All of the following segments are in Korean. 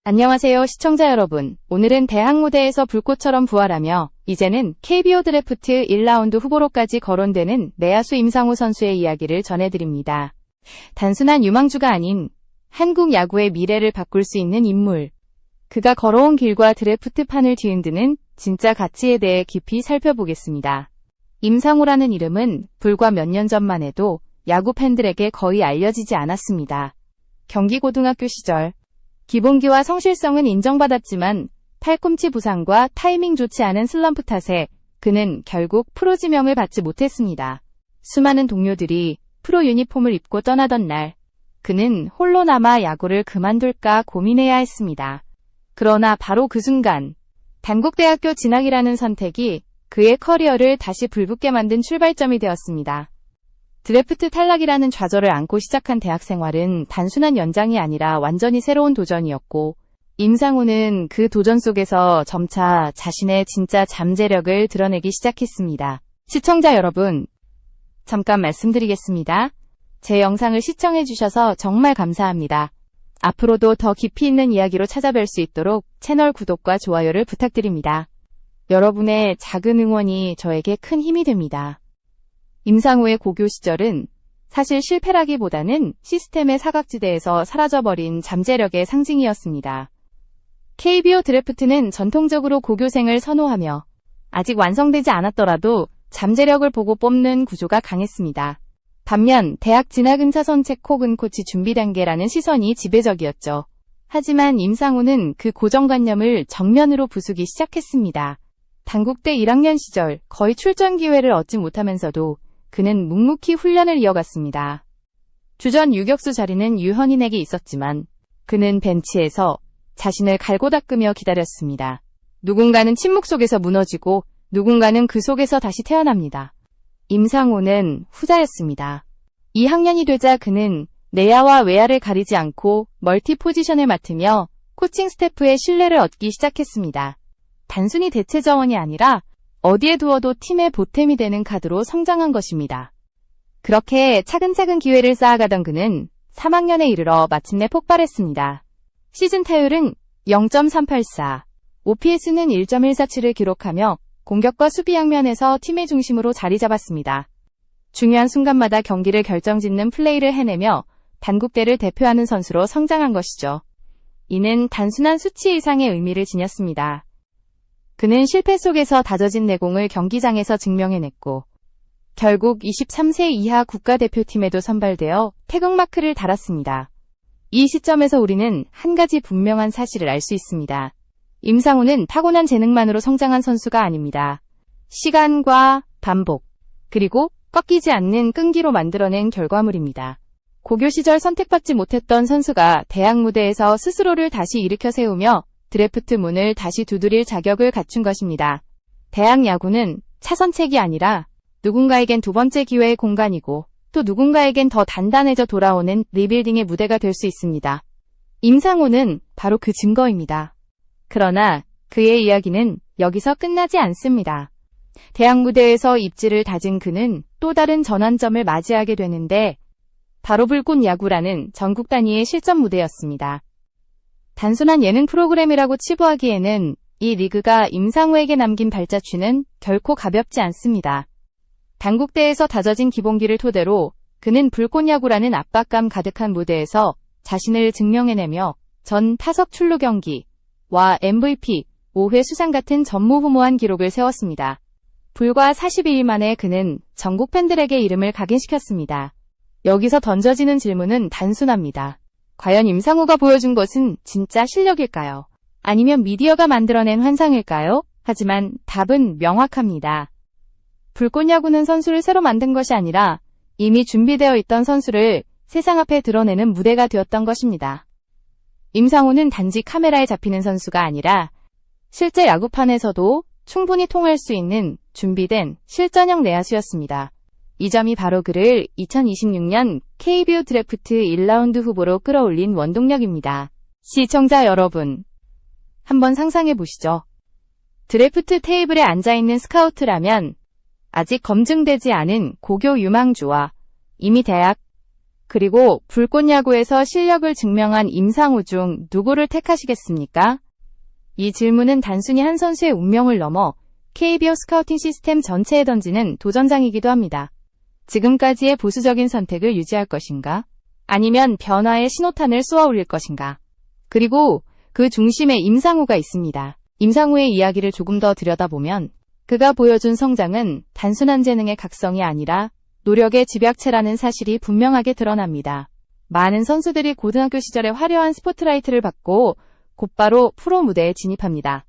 안녕하세요, 시청자 여러분. 오늘은 대학 무대에서 불꽃처럼 부활하며 이제는 KBO 드래프트 1라운드 후보로까지 거론되는 내야수 임상우 선수의 이야기를 전해드립니다. 단순한 유망주가 아닌 한국 야구의 미래를 바꿀 수 있는 인물. 그가 걸어온 길과 드래프트판을 뒤흔드는 진짜 가치에 대해 깊이 살펴보겠습니다. 임상우라는 이름은 불과 몇 년 전만 해도 야구 팬들에게 거의 알려지지 않았습니다. 경기고등학교 시절 기본기와 성실성은 인정받았지만 팔꿈치 부상과 타이밍 좋지 않은 슬럼프 탓에 그는 결국 프로 지명을 받지 못했습니다. 수많은 동료들이 프로 유니폼을 입고 떠나던 날, 그는 홀로 남아 야구를 그만둘까 고민해야 했습니다. 그러나 바로 그 순간, 단국대학교 진학이라는 선택이 그의 커리어를 다시 불붙게 만든 출발점이 되었습니다. 드래프트 탈락이라는 좌절을 안고 시작한 대학 생활은 단순한 연장이 아니라 완전히 새로운 도전이었고, 임상우는 그 도전 속에서 점차 자신의 진짜 잠재력을 드러내기 시작했습니다. 시청자 여러분, 잠깐 말씀드리겠습니다. 제 영상을 시청해주셔서 정말 감사합니다. 앞으로도 더 깊이 있는 이야기로 찾아뵐 수 있도록 채널 구독과 좋아요를 부탁드립니다. 여러분의 작은 응원이 저에게 큰 힘이 됩니다. 임상우의 고교 시절은 사실 실패라기보다는 시스템의 사각지대에서 사라져버린 잠재력의 상징이었습니다. KBO 드래프트는 전통적으로 고교생을 선호하며 아직 완성되지 않았더라도 잠재력을 보고 뽑는 구조가 강했습니다. 반면 대학 진학은 차선책 혹은 코치 준비 단계라는 시선이 지배적이었죠. 하지만 임상우는 그 고정관념을 정면으로 부수기 시작했습니다. 단국대 1학년 시절 거의 출전 기회를 얻지 못하면서도 그는 묵묵히 훈련을 이어갔습니다. 주전 유격수 자리는 유현인에게 있었지만 그는 벤치에서 자신을 갈고 닦으며 기다렸습니다. 누군가는 침묵 속에서 무너지고 누군가는 그 속에서 다시 태어납니다. 임상우는 후자였습니다. 2학년이 되자 그는 내야와 외야를 가리지 않고 멀티 포지션을 맡으며 코칭 스태프의 신뢰를 얻기 시작했습니다. 단순히 대체 자원이 아니라 어디에 두어도 팀의 보탬이 되는 카드로 성장한 것입니다. 그렇게 차근차근 기회를 쌓아가던 그는 3학년에 이르러 마침내 폭발했습니다. 시즌 타율은 0.384, OPS는 1.147을 기록하며 공격과 수비 양면에서 팀의 중심으로 자리 잡았습니다. 중요한 순간마다 경기를 결정짓는 플레이를 해내며 단국대를 대표하는 선수로 성장한 것이죠. 이는 단순한 수치 이상의 의미를 지녔습니다. 그는 실패 속에서 다져진 내공을 경기장에서 증명해냈고 결국 23세 이하 국가대표팀에도 선발되어 태극마크를 달았습니다. 이 시점에서 우리는 한 가지 분명한 사실을 알 수 있습니다. 임상우는 타고난 재능만으로 성장한 선수가 아닙니다. 시간과 반복, 그리고 꺾이지 않는 끈기로 만들어낸 결과물입니다. 고교 시절 선택받지 못했던 선수가 대학 무대에서 스스로를 다시 일으켜 세우며 드래프트 문을 다시 두드릴 자격을 갖춘 것입니다. 대학 야구는 차선책이 아니라 누군가에겐 두 번째 기회의 공간이고 또 누군가에겐 더 단단해져 돌아오는 리빌딩의 무대가 될 수 있습니다. 임상우는 바로 그 증거입니다. 그러나 그의 이야기는 여기서 끝나지 않습니다. 대학 무대에서 입지를 다진 그는 또 다른 전환점을 맞이하게 되는데 바로 불꽃 야구라는 전국 단위의 실전 무대였습니다. 단순한 예능 프로그램이라고 치부하기에는 이 리그가 임상우에게 남긴 발자취는 결코 가볍지 않습니다. 단국대에서 다져진 기본기를 토대로 그는 불꽃야구라는 압박감 가득한 무대에서 자신을 증명해내며 전 타석 출루 경기와 MVP 5회 수상 같은 전무후무한 기록을 세웠습니다. 불과 42일 만에 그는 전국 팬들에게 이름을 각인시켰습니다. 여기서 던져지는 질문은 단순합니다. 과연 임상우가 보여준 것은 진짜 실력일까요? 아니면 미디어가 만들어낸 환상일까요? 하지만 답은 명확합니다. 불꽃야구는 선수를 새로 만든 것이 아니라 이미 준비되어 있던 선수를 세상 앞에 드러내는 무대가 되었던 것입니다. 임상우는 단지 카메라에 잡히는 선수가 아니라 실제 야구판에서도 충분히 통할 수 있는 준비된 실전형 내야수였습니다. 이 점이 바로 그를 2026년 KBO 드래프트 1라운드 후보로 끌어올린 원동력입니다. 시청자 여러분, 한번 상상해 보시죠. 드래프트 테이블에 앉아있는 스카우트라면 아직 검증되지 않은 고교 유망주와 이미 대학, 그리고 불꽃야구에서 실력을 증명한 임상우 중 누구를 택하시겠습니까? 이 질문은 단순히 한 선수의 운명을 넘어 KBO 스카우팅 시스템 전체에 던지는 도전장이기도 합니다. 지금까지의 보수적인 선택을 유지할 것인가? 아니면 변화의 신호탄을 쏘아 올릴 것인가? 그리고 그 중심에 임상우가 있습니다. 임상우의 이야기를 조금 더 들여다보면 그가 보여준 성장은 단순한 재능의 각성이 아니라 노력의 집약체라는 사실이 분명하게 드러납니다. 많은 선수들이 고등학교 시절에 화려한 스포트라이트를 받고 곧바로 프로 무대에 진입합니다.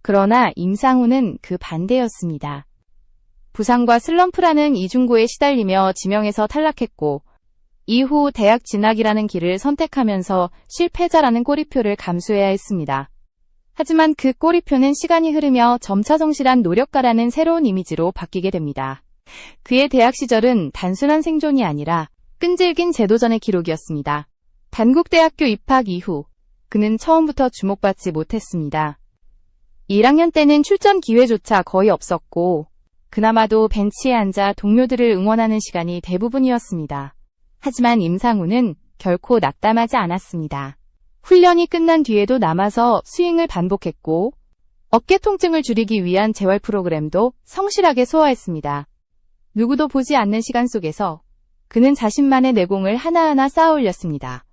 그러나 임상우는 그 반대였습니다. 부상과 슬럼프라는 이중고에 시달리며 지명에서 탈락했고 이후 대학 진학이라는 길을 선택하면서 실패자라는 꼬리표를 감수해야 했습니다. 하지만 그 꼬리표는 시간이 흐르며 점차 성실한 노력가라는 새로운 이미지로 바뀌게 됩니다. 그의 대학 시절은 단순한 생존이 아니라 끈질긴 재도전의 기록이었습니다. 단국대학교 입학 이후 그는 처음부터 주목받지 못했습니다. 1학년 때는 출전 기회조차 거의 없었고 그나마도 벤치에 앉아 동료들을 응원하는 시간이 대부분이었습니다. 하지만 임상우는 결코 낙담하지 않았습니다. 훈련이 끝난 뒤에도 남아서 스윙을 반복했고 어깨 통증을 줄이기 위한 재활 프로그램도 성실하게 소화했습니다. 누구도 보지 않는 시간 속에서 그는 자신만의 내공을 하나하나 쌓아 올렸습니다.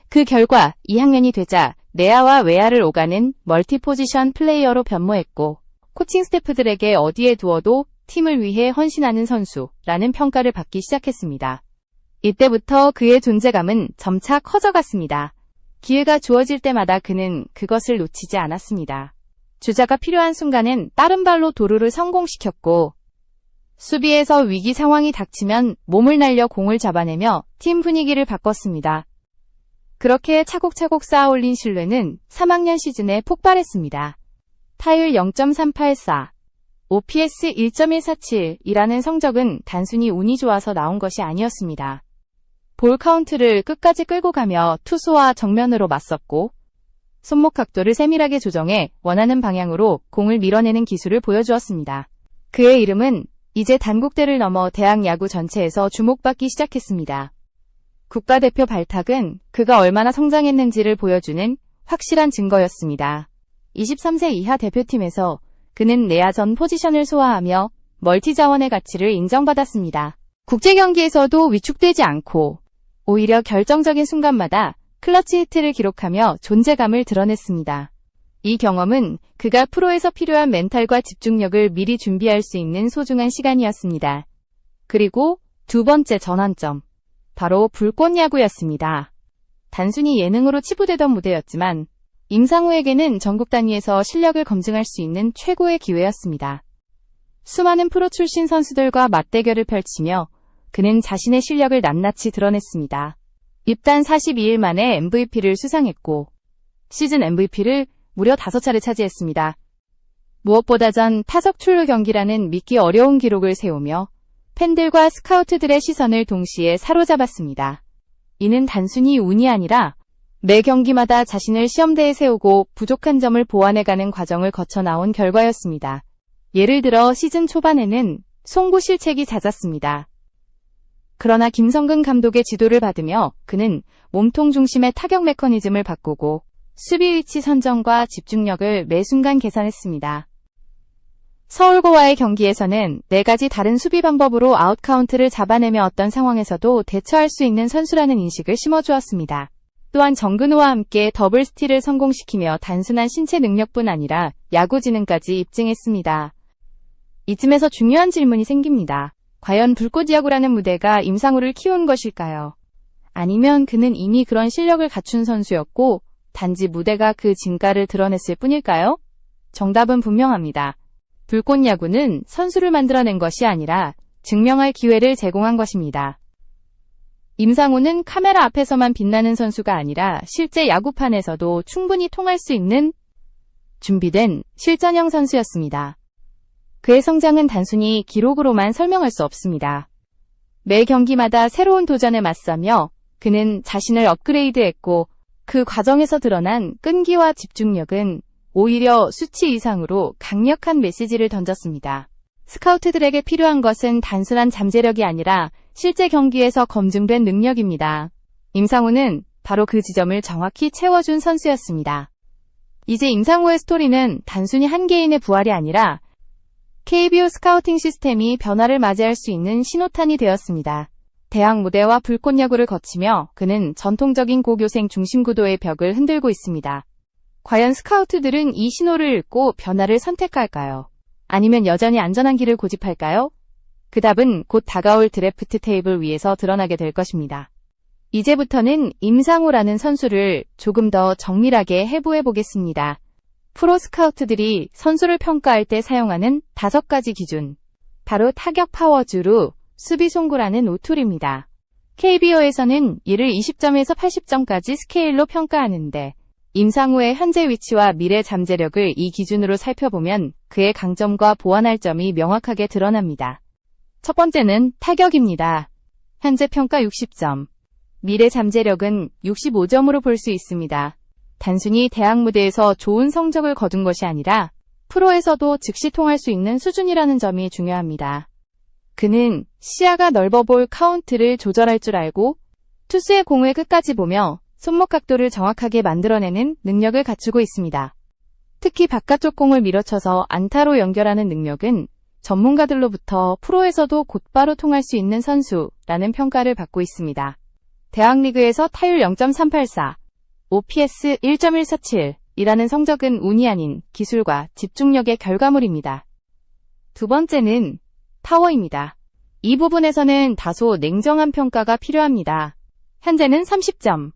그 결과 2학년이 되자 내야와 외야를 오가는 멀티포지션 플레이어로 변모했고 코칭 스태프들에게 어디에 두어도 팀을 위해 헌신하는 선수라는 평가를 받기 시작했습니다. 이때부터 그의 존재감은 점차 커져갔습니다. 기회가 주어질 때마다 그는 그것을 놓치지 않았습니다. 주자가 필요한 순간엔 빠른 발로 도루를 성공시켰고 수비에서 위기 상황이 닥치면 몸을 날려 공을 잡아내며 팀 분위기를 바꿨습니다. 그렇게 차곡차곡 쌓아올린 신뢰는 3학년 시즌에 폭발했습니다. 타율 0.384, OPS 1.147이라는 성적은 단순히 운이 좋아서 나온 것이 아니었습니다. 볼 카운트를 끝까지 끌고 가며 투수와 정면으로 맞섰고 손목 각도를 세밀하게 조정해 원하는 방향으로 공을 밀어내는 기술을 보여주었습니다. 그의 이름은 이제 단국대를 넘어 대학 야구 전체에서 주목받기 시작했습니다. 국가대표 발탁은 그가 얼마나 성장했는지를 보여주는 확실한 증거였습니다. 23세 이하 대표팀에서 그는 내야전 포지션을 소화하며 멀티 자원의 가치를 인정받았습니다. 국제 경기에서도 위축되지 않고 오히려 결정적인 순간마다 클러치 히트를 기록하며 존재감을 드러냈습니다. 이 경험은 그가 프로에서 필요한 멘탈과 집중력을 미리 준비할 수 있는 소중한 시간이었습니다. 그리고 두 번째 전환점, 바로 불꽃야구였습니다. 단순히 예능으로 치부되던 무대였지만 임상우에게는 전국 단위에서 실력을 검증할 수 있는 최고의 기회였습니다. 수많은 프로 출신 선수들과 맞대결을 펼치며 그는 자신의 실력을 낱낱이 드러냈습니다. 입단 42일 만에 MVP를 수상했고 시즌 MVP를 무려 5차례 차지했습니다. 무엇보다 전 타석 출루 경기라는 믿기 어려운 기록을 세우며 팬들과 스카우트들의 시선을 동시에 사로잡았습니다. 이는 단순히 운이 아니라 매 경기마다 자신을 시험대에 세우고 부족한 점을 보완해가는 과정을 거쳐 나온 결과였습니다. 예를 들어 시즌 초반에는 송구 실책이 잦았습니다. 그러나 김성근 감독의 지도를 받으며 그는 몸통 중심의 타격 메커니즘을 바꾸고 수비 위치 선정과 집중력을 매 순간 계산했습니다. 서울고와의 경기에서는 4가지 다른 수비 방법으로 아웃 카운트를 잡아내며 어떤 상황에서도 대처할 수 있는 선수라는 인식을 심어주었습니다. 또한 정근호와 함께 더블 스틸을 성공시키며 단순한 신체 능력뿐 아니라 야구 지능까지 입증했습니다. 이쯤에서 중요한 질문이 생깁니다. 과연 불꽃야구라는 무대가 임상우를 키운 것일까요? 아니면 그는 이미 그런 실력을 갖춘 선수였고 단지 무대가 그 진가를 드러냈을 뿐일까요? 정답은 분명합니다. 불꽃야구는 선수를 만들어낸 것이 아니라 증명할 기회를 제공한 것입니다. 임상우는 카메라 앞에서만 빛나는 선수가 아니라 실제 야구판에서도 충분히 통할 수 있는 준비된 실전형 선수였습니다. 그의 성장은 단순히 기록으로만 설명할 수 없습니다. 매 경기마다 새로운 도전에 맞서며 그는 자신을 업그레이드했고 그 과정에서 드러난 끈기와 집중력은 오히려 수치 이상으로 강력한 메시지를 던졌습니다. 스카우트들에게 필요한 것은 단순한 잠재력이 아니라 실제 경기에서 검증된 능력입니다. 임상우는 바로 그 지점을 정확히 채워준 선수였습니다. 이제 임상우의 스토리는 단순히 한 개인의 부활이 아니라 KBO 스카우팅 시스템이 변화를 맞이할 수 있는 신호탄이 되었습니다. 대학 무대와 불꽃 야구를 거치며 그는 전통적인 고교생 중심 구도의 벽을 흔들고 있습니다. 과연 스카우트들은 이 신호를 읽고 변화를 선택할까요? 아니면 여전히 안전한 길을 고집할까요? 그 답은 곧 다가올 드래프트 테이블 위에서 드러나게 될 것입니다. 이제부터는 임상우라는 선수를 조금 더 정밀하게 해부해 보겠습니다. 프로 스카우트들이 선수를 평가할 때 사용하는 5가지 기준. 바로 타격 파워주루, 수비 송구라는 5툴입니다. KBO에서는 이를 20점에서 80점까지 스케일로 평가하는데 임상우의 현재 위치와 미래 잠재력을 이 기준으로 살펴보면 그의 강점과 보완할 점이 명확하게 드러납니다. 첫 번째는 타격입니다. 현재 평가 60점. 미래 잠재력은 65점으로 볼 수 있습니다. 단순히 대학 무대에서 좋은 성적을 거둔 것이 아니라 프로에서도 즉시 통할 수 있는 수준이라는 점이 중요합니다. 그는 시야가 넓어 볼 카운트를 조절할 줄 알고 투수의 공을 끝까지 보며 손목 각도를 정확하게 만들어내는 능력을 갖추고 있습니다. 특히 바깥쪽 공을 밀어쳐서 안타로 연결하는 능력은 전문가들로부터 프로에서도 곧바로 통할 수 있는 선수라는 평가를 받고 있습니다. 대학 리그에서 타율 0.384, OPS 1.147이라는 성적은 운이 아닌 기술과 집중력의 결과물입니다. 두 번째는 파워입니다. 이 부분에서는 다소 냉정한 평가가 필요합니다. 현재는 30점.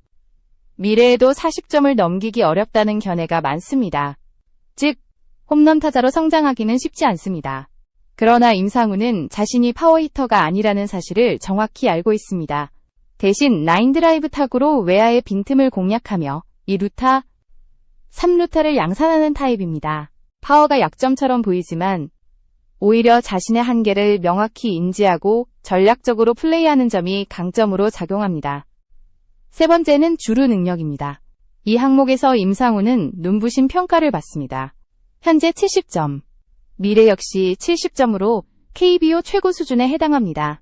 미래에도 40점을 넘기기 어렵다는 견해가 많습니다. 즉, 홈런 타자로 성장하기는 쉽지 않습니다. 그러나 임상우는 자신이 파워히터가 아니라는 사실을 정확히 알고 있습니다. 대신 라인드라이브 타구로 외야의 빈틈을 공략하며 2루타, 3루타를 양산하는 타입입니다. 파워가 약점처럼 보이지만 오히려 자신의 한계를 명확히 인지하고 전략적으로 플레이하는 점이 강점으로 작용합니다. 세 번째는 주루 능력입니다. 이 항목에서 임상우는 눈부신 평가를 받습니다. 현재 70점. 미래 역시 70점으로 KBO 최고 수준에 해당합니다.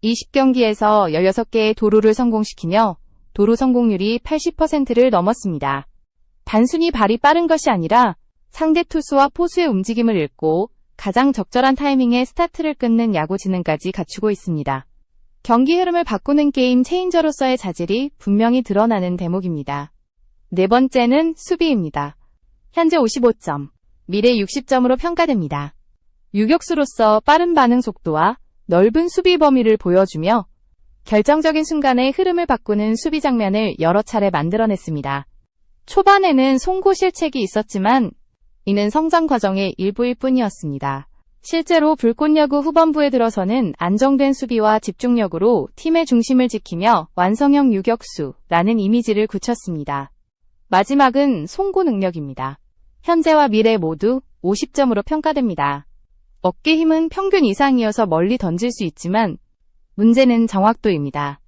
20경기에서 16개의 도루를 성공시키며 도루 성공률이 80%를 넘었습니다. 단순히 발이 빠른 것이 아니라 상대 투수와 포수의 움직임을 읽고 가장 적절한 타이밍에 스타트를 끊는 야구 지능까지 갖추고 있습니다. 경기 흐름을 바꾸는 게임 체인저로서의 자질이 분명히 드러나는 대목입니다. 네 번째는 수비입니다. 현재 55점, 미래 60점으로 평가됩니다. 유격수로서 빠른 반응 속도와 넓은 수비 범위를 보여주며 결정적인 순간에 흐름을 바꾸는 수비 장면을 여러 차례 만들어냈습니다. 초반에는 송구 실책이 있었지만 이는 성장 과정의 일부일 뿐이었습니다. 실제로 불꽃야구 후반부에 들어서는 안정된 수비와 집중력으로 팀의 중심을 지키며 완성형 유격수라는 이미지를 굳혔습니다. 마지막은 송구 능력입니다. 현재와 미래 모두 50점으로 평가됩니다. 어깨 힘은 평균 이상이어서 멀리 던질 수 있지만 문제는 정확도입니다.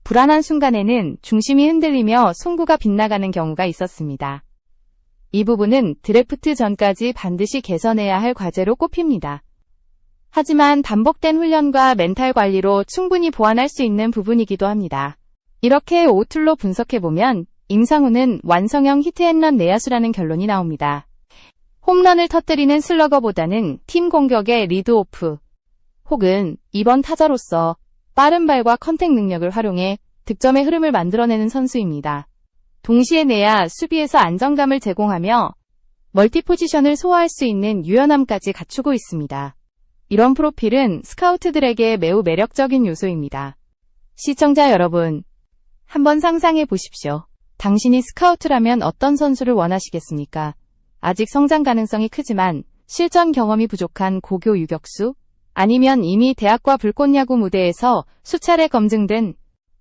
불안한 순간에는 중심이 흔들리며 송구가 빗나가는 경우가 있었습니다. 이 부분은 드래프트 전까지 반드시 개선해야 할 과제로 꼽힙니다. 하지만 반복된 훈련과 멘탈 관리로 충분히 보완할 수 있는 부분이기도 합니다. 이렇게 5툴로 분석해보면 임상우는 완성형 히트앤런 내야수라는 결론이 나옵니다. 홈런을 터뜨리는 슬러거보다는 팀 공격의 리드오프 혹은 2번 타자로서 빠른 발과 컨택 능력을 활용해 득점의 흐름을 만들어내는 선수입니다. 동시에 내야 수비에서 안정감을 제공하며 멀티 포지션을 소화할 수 있는 유연함까지 갖추고 있습니다. 이런 프로필은 스카우트들에게 매우 매력적인 요소입니다. 시청자 여러분, 한번 상상해 보십시오. 당신이 스카우트라면 어떤 선수를 원하시겠습니까? 아직 성장 가능성이 크지만 실전 경험이 부족한 고교 유격수? 아니면 이미 대학과 불꽃야구 무대에서 수차례 검증된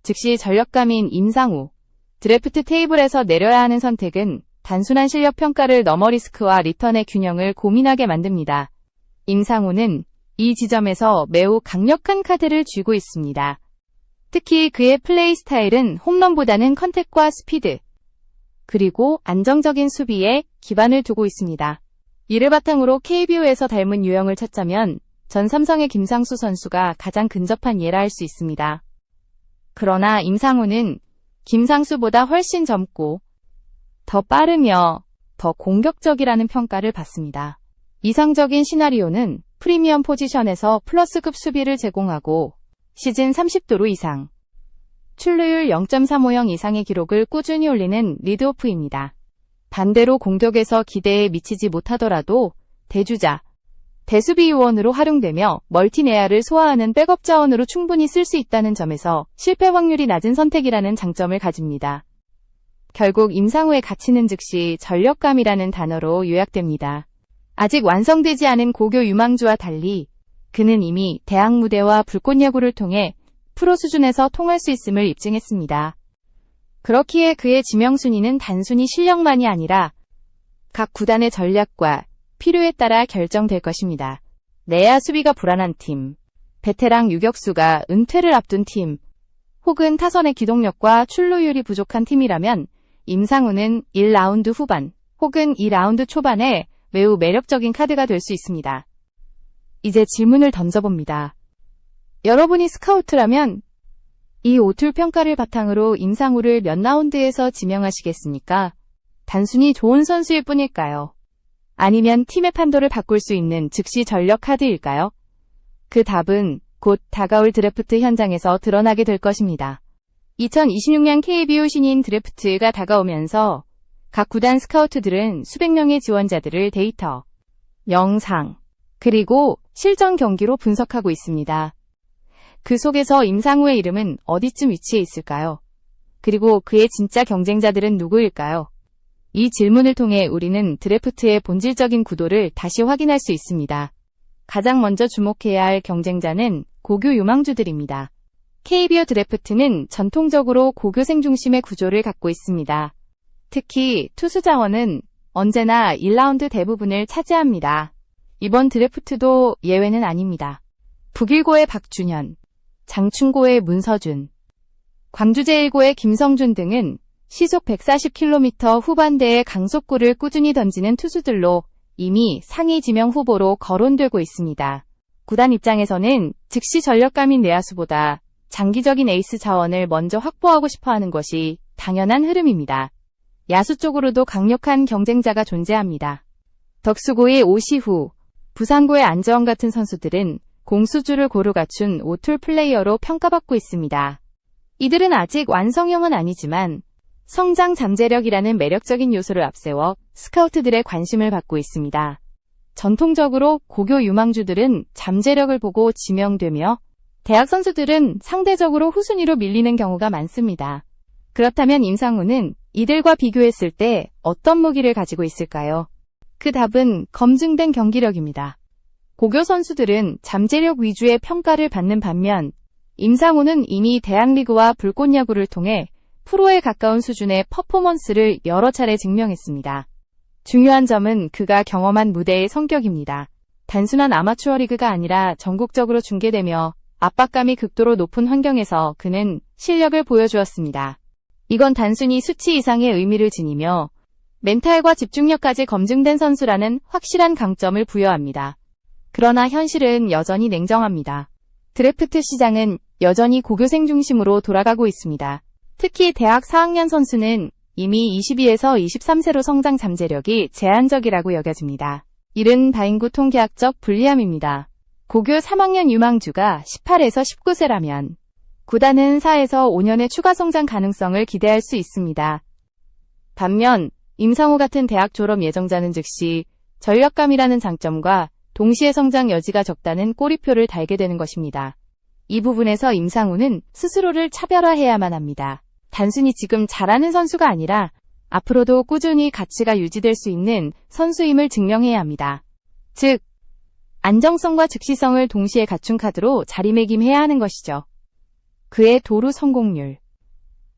즉시 전력감인 임상우? 드래프트 테이블에서 내려야 하는 선택은 단순한 실력 평가를 넘어 리스크와 리턴의 균형을 고민하게 만듭니다. 임상우는 이 지점에서 매우 강력한 카드를 쥐고 있습니다. 특히 그의 플레이 스타일은 홈런보다는 컨택과 스피드, 그리고 안정적인 수비에 기반을 두고 있습니다. 이를 바탕으로 KBO에서 닮은 유형을 찾자면 전 삼성의 김상수 선수가 가장 근접한 예라 할 수 있습니다. 그러나 임상우는 김상수보다 훨씬 젊고 더 빠르며 더 공격적이라는 평가를 받습니다. 이상적인 시나리오는 프리미엄 포지션에서 플러스급 수비를 제공하고 시즌 30도루 이상, 출루율 0.350 이상의 기록을 꾸준히 올리는 리드오프입니다. 반대로 공격에서 기대에 미치지 못하더라도 대주자, 대수비 요원으로 활용되며 멀티내야를 소화하는 백업 자원으로 충분히 쓸 수 있다는 점에서 실패 확률이 낮은 선택이라는 장점을 가집니다. 결국 임상우의 가치는 즉시 전력감이라는 단어로 요약됩니다. 아직 완성되지 않은 고교 유망주와 달리 그는 이미 대학 무대와 불꽃야구를 통해 프로 수준에서 통할 수 있음을 입증했습니다. 그렇기에 그의 지명순위는 단순히 실력만이 아니라 각 구단의 전략과 필요에 따라 결정될 것입니다. 내야 수비가 불안한 팀, 베테랑 유격수가 은퇴를 앞둔 팀, 혹은 타선의 기동력과 출루율이 부족한 팀이라면 임상우는 1라운드 후반 혹은 2라운드 초반에 매우 매력적인 카드가 될 수 있습니다. 이제 질문을 던져봅니다. 여러분이 스카우트라면 이 오툴 평가를 바탕으로 임상우를 몇 라운드에서 지명하시겠습니까? 단순히 좋은 선수일 뿐일까요? 아니면 팀의 판도를 바꿀 수 있는 즉시 전력 카드일까요? 그 답은 곧 다가올 드래프트 현장에서 드러나게 될 것입니다. 2026년 KBO 신인 드래프트가 다가오면서 각 구단 스카우트들은 수백 명의 지원자들을 데이터, 영상, 그리고 실전 경기로 분석하고 있습니다. 그 속에서 임상우의 이름은 어디쯤 위치해 있을까요? 그리고 그의 진짜 경쟁자들은 누구일까요? 이 질문을 통해 우리는 드래프트의 본질적인 구도를 다시 확인할 수 있습니다. 가장 먼저 주목해야 할 경쟁자는 고교 유망주들입니다. KBO 드래프트는 전통적으로 고교생 중심의 구조를 갖고 있습니다. 특히 투수 자원은 언제나 1라운드 대부분을 차지합니다. 이번 드래프트도 예외는 아닙니다. 북일고의 박준현, 장충고의 문서준, 광주제일고의 김성준 등은 시속 140km 후반대의 강속구를 꾸준히 던지는 투수들로 이미 상위 지명 후보로 거론되고 있습니다. 구단 입장에서는 즉시 전력감인 내야수보다 장기적인 에이스 자원을 먼저 확보하고 싶어하는 것이 당연한 흐름입니다. 야수 쪽으로도 강력한 경쟁자가 존재합니다. 덕수고의 오시후, 부산고의 안재원 같은 선수들은 공수주를 고루 갖춘 오툴 플레이어로 평가받고 있습니다. 이들은 아직 완성형은 아니지만 성장 잠재력이라는 매력적인 요소를 앞세워 스카우트들의 관심을 받고 있습니다. 전통적으로 고교 유망주들은 잠재력을 보고 지명되며 대학 선수들은 상대적으로 후순위로 밀리는 경우가 많습니다. 그렇다면 임상우는 이들과 비교했을 때 어떤 무기를 가지고 있을까요? 그 답은 검증된 경기력입니다. 고교 선수들은 잠재력 위주의 평가를 받는 반면 임상우는 이미 대학리그와 불꽃야구를 통해 프로에 가까운 수준의 퍼포먼스를 여러 차례 증명했습니다. 중요한 점은 그가 경험한 무대의 성격입니다. 단순한 아마추어 리그가 아니라 전국적으로 중계되며 압박감이 극도로 높은 환경에서 그는 실력을 보여주었습니다. 이건 단순히 수치 이상의 의미를 지니며 멘탈과 집중력까지 검증된 선수라는 확실한 강점을 부여합니다. 그러나 현실은 여전히 냉정합니다. 드래프트 시장은 여전히 고교생 중심으로 돌아가고 있습니다. 특히 대학 4학년 선수는 이미 22에서 23세로 성장 잠재력이 제한적이라고 여겨집니다. 이른 다인구 통계학적 불리함입니다. 고교 3학년 유망주가 18에서 19세라면 구단은 4에서 5년의 추가 성장 가능성을 기대할 수 있습니다. 반면 임상우 같은 대학 졸업 예정자는 즉시 전력감이라는 장점과 동시에 성장 여지가 적다는 꼬리표를 달게 되는 것입니다. 이 부분에서 임상우는 스스로를 차별화해야만 합니다. 단순히 지금 잘하는 선수가 아니라 앞으로도 꾸준히 가치가 유지될 수 있는 선수임을 증명해야 합니다. 즉, 안정성과 즉시성을 동시에 갖춘 카드로 자리매김해야 하는 것이죠. 그의 도루 성공률,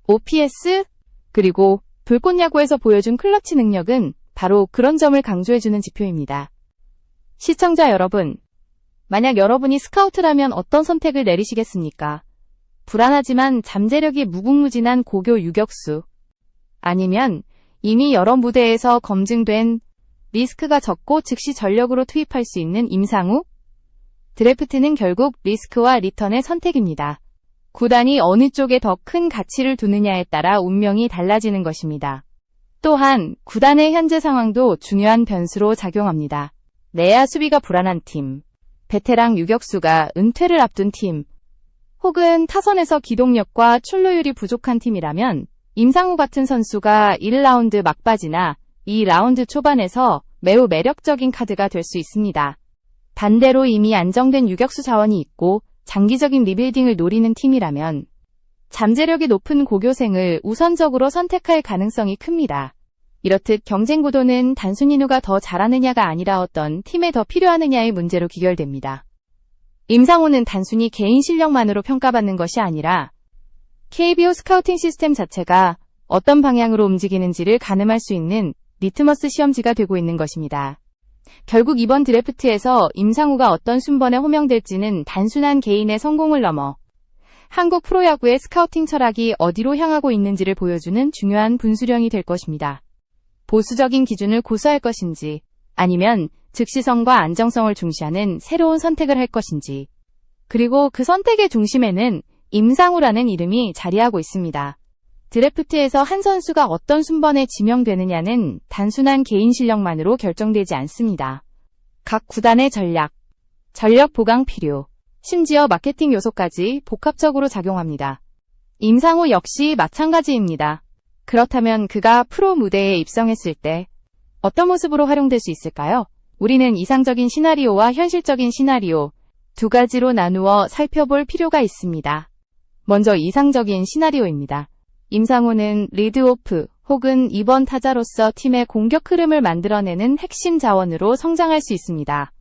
OPS, 그리고 불꽃야구에서 보여준 클러치 능력은 바로 그런 점을 강조해주는 지표입니다. 시청자 여러분, 만약 여러분이 스카우트라면 어떤 선택을 내리시겠습니까? 불안하지만 잠재력이 무궁무진한 고교 유격수, 아니면 이미 여러 무대에서 검증된 리스크가 적고 즉시 전력으로 투입할 수 있는 임상우? 드래프트는 결국 리스크와 리턴의 선택입니다. 구단이 어느 쪽에 더 큰 가치를 두느냐에 따라 운명이 달라지는 것입니다. 또한 구단의 현재 상황도 중요한 변수로 작용합니다. 내야 수비가 불안한 팀, 베테랑 유격수가 은퇴를 앞둔 팀, 혹은 타선에서 기동력과 출루율이 부족한 팀이라면 임상우 같은 선수가 1라운드 막바지나 2라운드 초반에서 매우 매력적인 카드가 될 수 있습니다. 반대로 이미 안정된 유격수 자원이 있고 장기적인 리빌딩을 노리는 팀이라면 잠재력이 높은 고교생을 우선적으로 선택할 가능성이 큽니다. 이렇듯 경쟁 구도는 단순히 누가 더 잘하느냐가 아니라 어떤 팀에 더 필요하느냐의 문제로 귀결됩니다. 임상우는 단순히 개인 실력만으로 평가받는 것이 아니라 KBO 스카우팅 시스템 자체가 어떤 방향으로 움직이는지를 가늠할 수 있는 리트머스 시험지가 되고 있는 것입니다. 결국 이번 드래프트에서 임상우가 어떤 순번에 호명될지는 단순한 개인의 성공을 넘어 한국 프로야구의 스카우팅 철학이 어디로 향하고 있는지를 보여주는 중요한 분수령이 될 것입니다. 보수적인 기준을 고수할 것인지 아니면 즉시성과 안정성을 중시하는 새로운 선택을 할 것인지, 그리고 그 선택의 중심에는 임상우라는 이름이 자리하고 있습니다. 드래프트에서 한 선수가 어떤 순번에 지명되느냐는 단순한 개인 실력만으로 결정되지 않습니다. 각 구단의 전력 보강 필요, 심지어 마케팅 요소까지 복합적으로 작용합니다. 임상우 역시 마찬가지입니다. 그렇다면 그가 프로 무대에 입성했을 때 어떤 모습으로 활용될 수 있을까요? 우리는 이상적인 시나리오와 현실적인 시나리오 두 가지로 나누어 살펴볼 필요가 있습니다. 먼저 이상적인 시나리오입니다. 임상우는 리드오프 혹은 2번 타자로서 팀의 공격 흐름을 만들어내는 핵심 자원으로 성장할 수 있습니다.